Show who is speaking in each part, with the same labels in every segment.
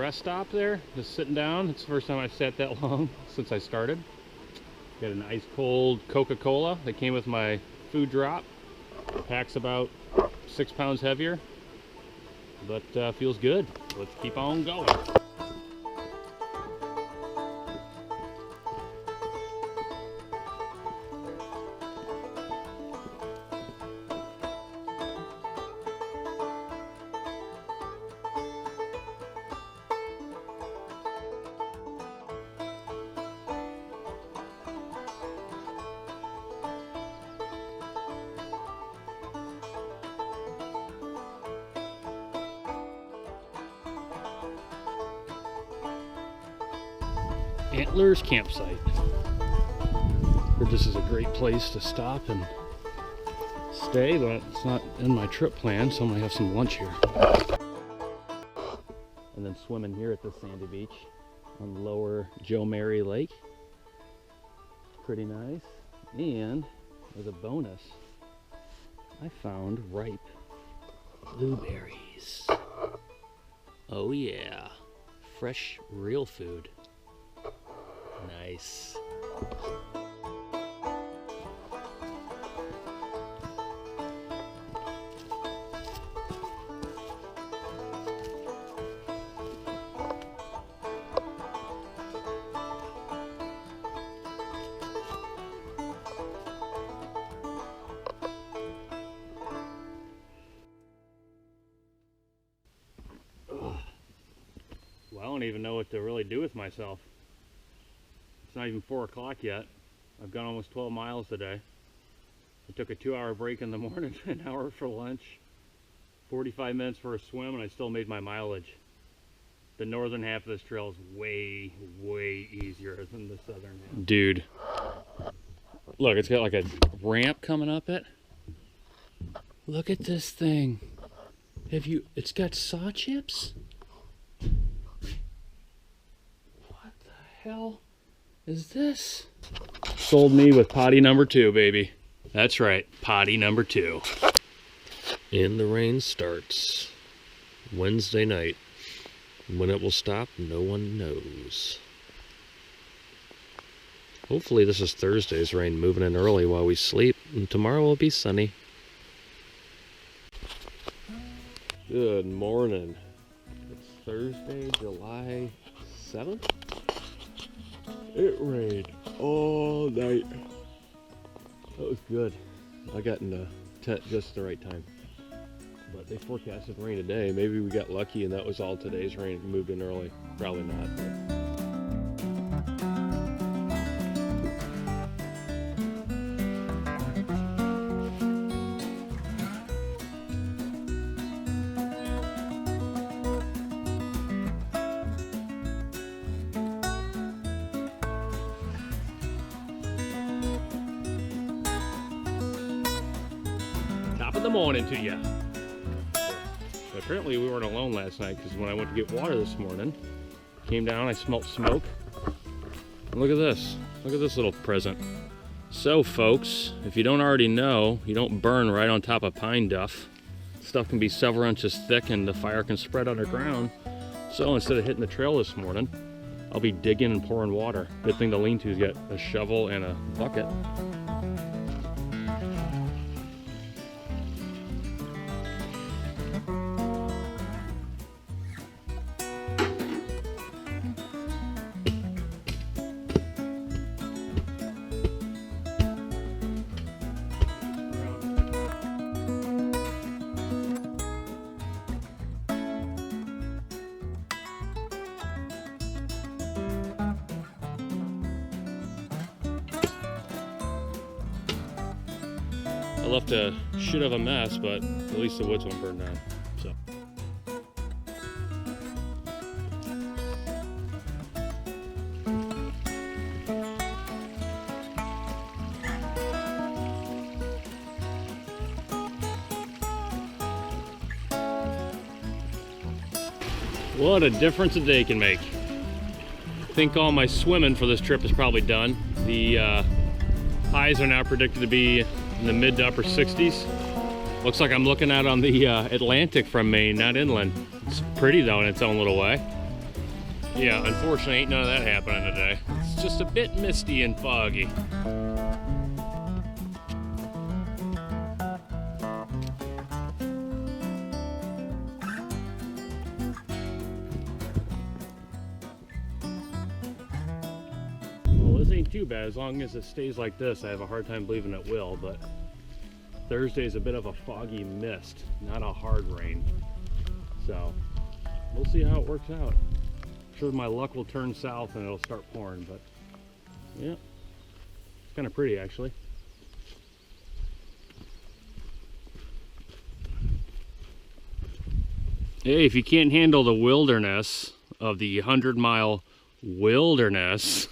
Speaker 1: rest stop there, just sitting down. It's the first time I've sat that long since I started. Got an ice cold Coca-Cola that came with my food drop. Packs about 6 pounds heavier, but feels good. Let's keep on going. Antlers campsite. Heard this is a great place to stop and stay, but it's not in my trip plan, so I'm gonna have some lunch here. And then swimming here at the sandy beach on Lower Joe Mary Lake. Pretty nice. And as a bonus, I found ripe blueberries. Oh yeah, fresh, real food. Nice. Well, I don't even know what to really do with myself. It's not even 4 o'clock yet. I've gone almost 12 miles today. I took a 2-hour break in the morning, an hour for lunch, 45 minutes for a swim, and I still made my mileage. The northern half of this trail is way, way easier than the southern half. Dude, look, it's got like a ramp coming up it. Look at this thing. It's got saw chips? What the hell is this? Sold me with potty number 2, baby. That's right, potty number 2.
Speaker 2: And the rain starts Wednesday night. When it will stop, no one knows. Hopefully this is Thursday's rain moving in early while we sleep, and tomorrow will be sunny. Good morning. It's Thursday, July 7th. It rained all night. That was good. I got in the tent just at the right time. But they forecasted rain today. Maybe we got lucky and that was all today's rain. It moved in early. Probably not. But.
Speaker 1: Top of the morning to you. So apparently we weren't alone last night, because when I went to get water this morning, came down, I smelled smoke. And look at this. Look at this little present. So folks, if you don't already know, you don't burn right on top of pine duff. Stuff can be several inches thick and the fire can spread underground. So instead of hitting the trail this morning, I'll be digging and pouring water. Good thing the lean-to's got a shovel and a bucket. I left a shit of a mess, but at least the woods won't burn down. So. What a difference a day can make. I think all my swimming for this trip is probably done. The highs are now predicted to be in the mid to upper 60s. Looks like I'm looking out on the Atlantic from Maine, not inland. It's pretty though in its own little way. Yeah, unfortunately ain't none of that happening today. It's just a bit misty and foggy. Well, this ain't too bad. As long as it stays like this, I have a hard time believing it will, but Thursday's a bit of a foggy mist, not a hard rain. So we'll see how it works out. I'm sure my luck will turn south and it'll start pouring, but yeah, it's kind of pretty actually. Hey, if you can't handle the wilderness of the 100-mile wilderness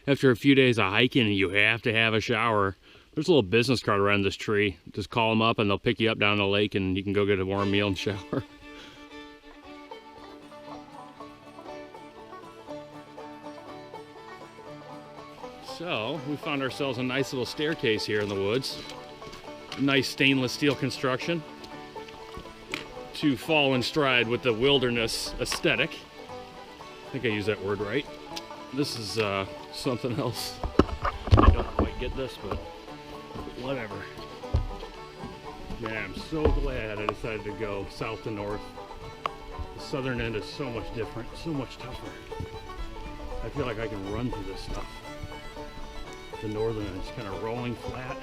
Speaker 1: after a few days of hiking and you have to have a shower, there's a little business card around this tree. Just call them up and they'll pick you up down the lake and you can go get a warm meal and shower. So we found ourselves a nice little staircase here in the woods. Nice stainless steel construction to fall in stride with the wilderness aesthetic. I think I used that word right. This is something else. I don't quite get this, but whatever. Man, I'm so glad I decided to go south to north. The southern end is so much different, so much tougher. I feel like I can run through this stuff. The northern end is kind of rolling flat,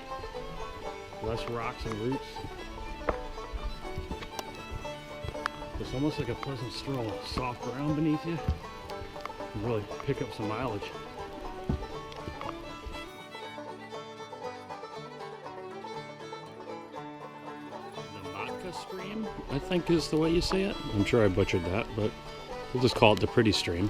Speaker 1: less rocks and roots. It's almost like a pleasant stroll, soft ground beneath you. You really pick up some mileage. The Matka stream, I think is the way you say it. I'm sure I butchered that, but we'll just call it the pretty stream.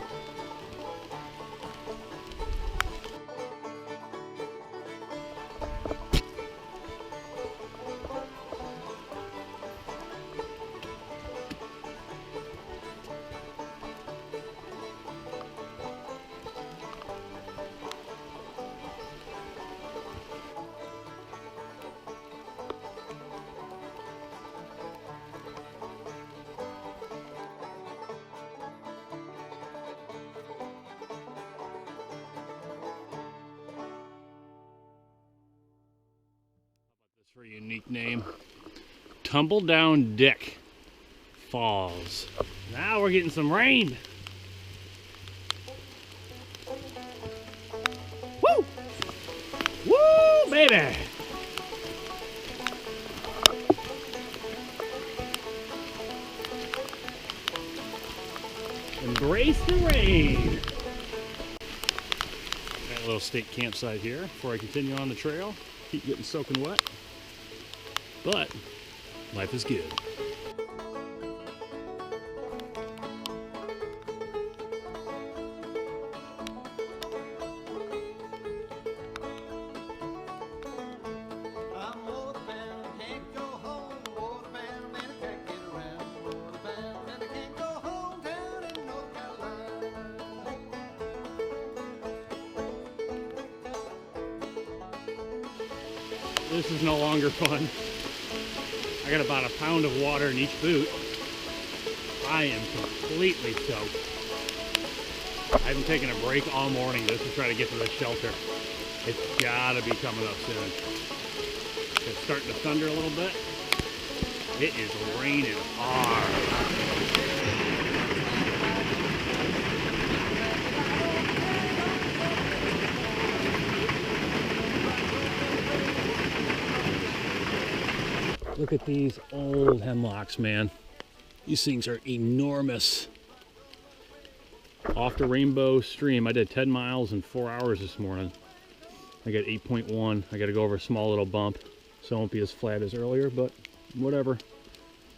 Speaker 1: For a unique name, Tumble Down Dick Falls. Now we're getting some rain. Woo! Woo, baby! Embrace the rain. Got a little state campsite here before I continue on the trail. Keep getting soaking wet. But life is good. This is no longer fun. I got about a pound of water in each boot. I am completely soaked. I haven't taken a break all morning just to try to get to the shelter. It's gotta be coming up soon. It's starting to thunder a little bit. It is raining hard. Look at these old hemlocks, man. These things are enormous. Off the Rainbow Stream, I did 10 miles in 4 hours this morning. I got 8.1. I got to go over a small little bump, so it won't be as flat as earlier, but whatever.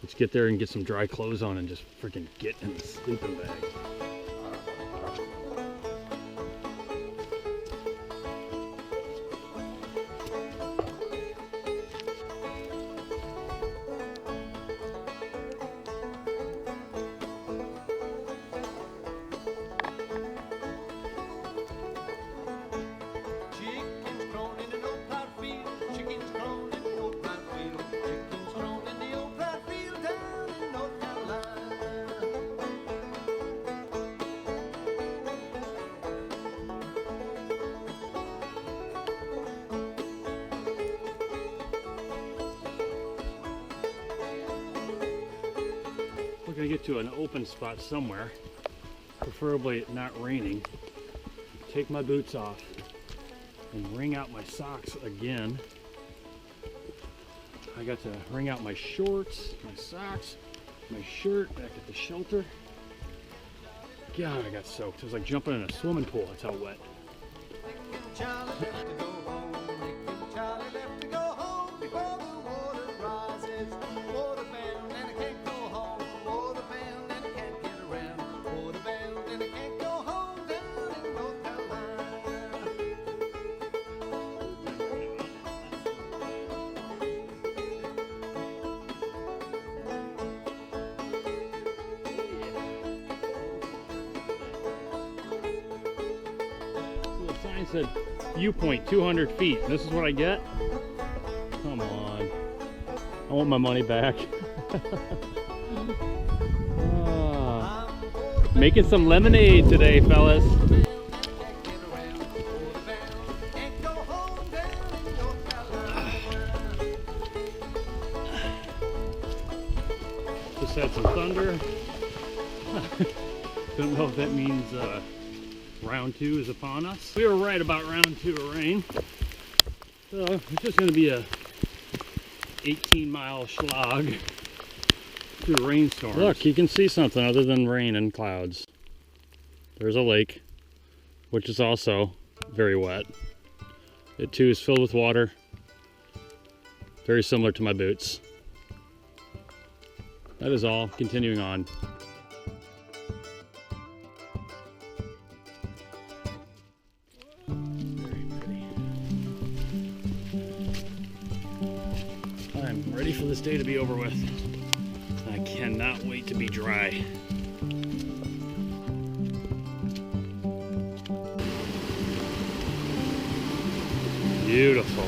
Speaker 1: Let's get there and get some dry clothes on and just freaking get in the sleeping bag. Gotta get to an open spot somewhere, preferably not raining. Take my boots off and wring out my socks again. I got to wring out my shorts, my socks, my shirt back at the shelter. God, I got soaked. It was like jumping in a swimming pool. That's how wet. Sign said viewpoint 200 feet. This is what I get? Come on. I want my money back. Making some lemonade today, fellas. Just had some thunder. Don't know if that means round 2 is upon us. We were right about round 2 of rain. So it's just going to be a 18-mile slog through rainstorms. Look, you can see something other than rain and clouds. There's a lake, which is also very wet. It too is filled with water. Very similar to my boots. That is all. Continuing on. I'm ready for this day to be over with. I cannot wait to be dry. Beautiful.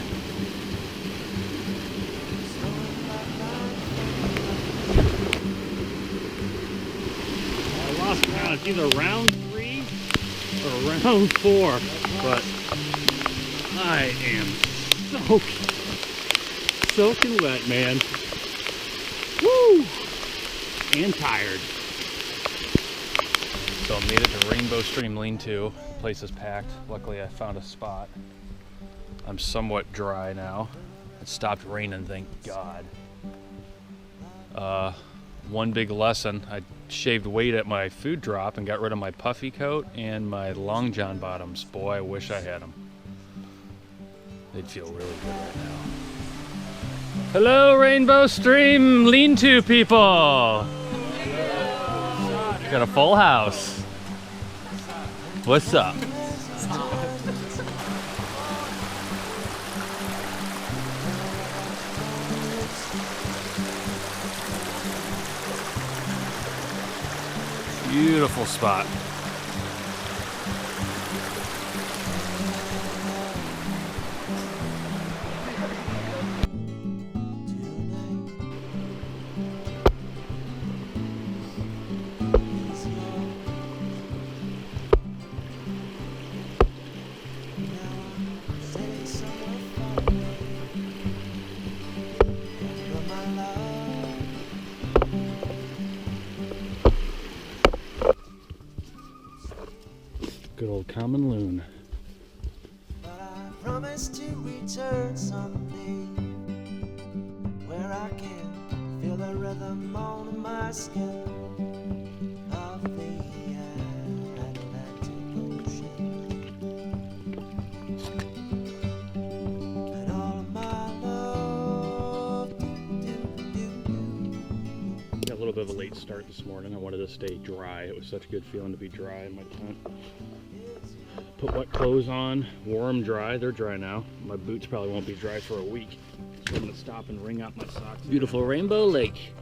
Speaker 1: I lost count. It's either round 3 or round 4, but I am soaking wet, man. Woo! And tired. So I made it to Rainbow Stream Lean-To. Place is packed. Luckily I found a spot. I'm somewhat dry now. It stopped raining, thank God. One big lesson, I shaved weight at my food drop and got rid of my puffy coat and my long john bottoms. Boy, I wish I had them. They'd feel really good right now. Hello, Rainbow Stream Lean-To people! Got a full house. What's up? Beautiful spot. Good old common loon.
Speaker 3: But I promise to return someday, where I can feel the rhythm on my skin of the Atlantic Ocean. And all of my love,
Speaker 1: Got a little bit of a late start this morning. I wanted to stay dry. It was such a good feeling to be dry in my tent. Put wet clothes on, wore them dry. They're dry now. My boots probably won't be dry for a week. So I'm gonna stop and wring out my socks. Beautiful Rainbow Lake.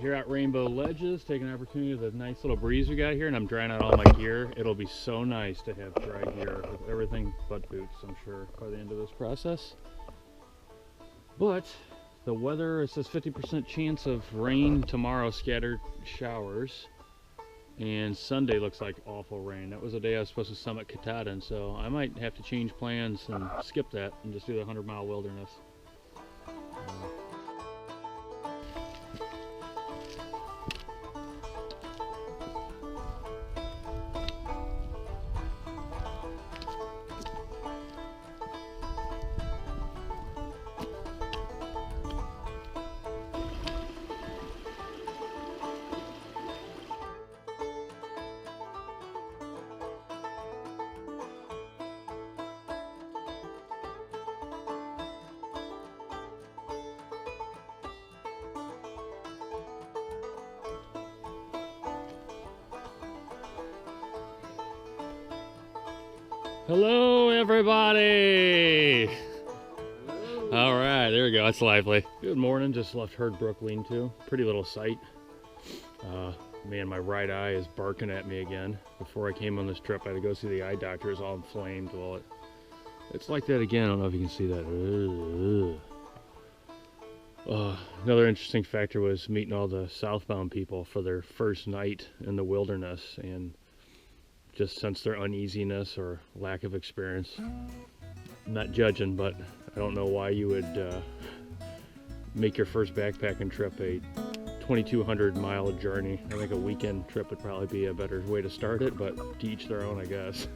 Speaker 1: here at Rainbow Ledges, taking an opportunity of the nice little breeze we got here, and I'm drying out all my gear. It'll be so nice to have dry gear with everything but boots, I'm sure, by the end of this process. But the weather, it says 50% chance of rain tomorrow, scattered showers. And Sunday looks like awful rain. That was the day I was supposed to summit Katahdin, so I might have to change plans and skip that and just do the 100-mile wilderness. Hello, everybody! All right, there we go. That's lively. Good morning. Just left Herd Brook lean-to. Pretty little sight. Man, my right eye is barking at me again. Before I came on this trip, I had to go see the eye doctor. It's all inflamed. Well, it's like that again. I don't know if you can see that. Another interesting factor was meeting all the southbound people for their first night in the wilderness, and just sense their uneasiness or lack of experience. I'm not judging, but I don't know why you would make your first backpacking trip a 2,200 mile journey. I think a weekend trip would probably be a better way to start it, but to each their own, I guess.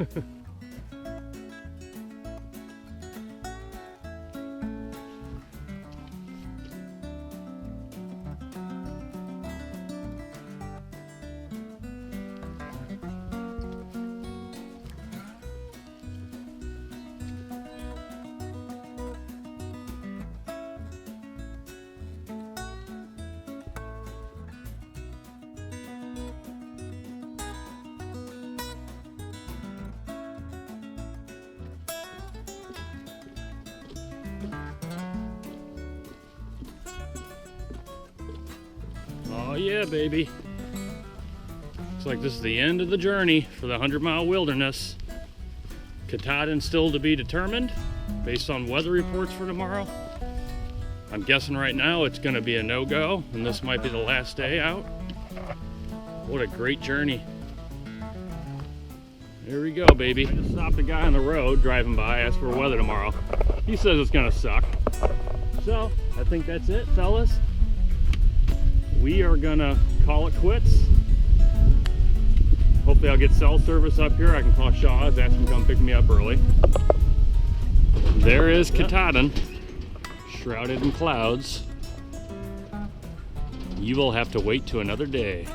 Speaker 1: Oh yeah, baby. Looks like this is the end of the journey for the 100-mile wilderness. Katahdin still to be determined based on weather reports for tomorrow. I'm guessing right now it's going to be a no-go, and this might be the last day out. What a great journey. There we go, baby. I just stopped a guy on the road driving by, asked for weather tomorrow. He says it's going to suck. So, I think that's it, fellas. We are gonna call it quits. Hopefully I'll get cell service up here. I can call Shaw's, ask him to come pick me up early. There is Katahdin, shrouded in clouds. You will have to wait to another day.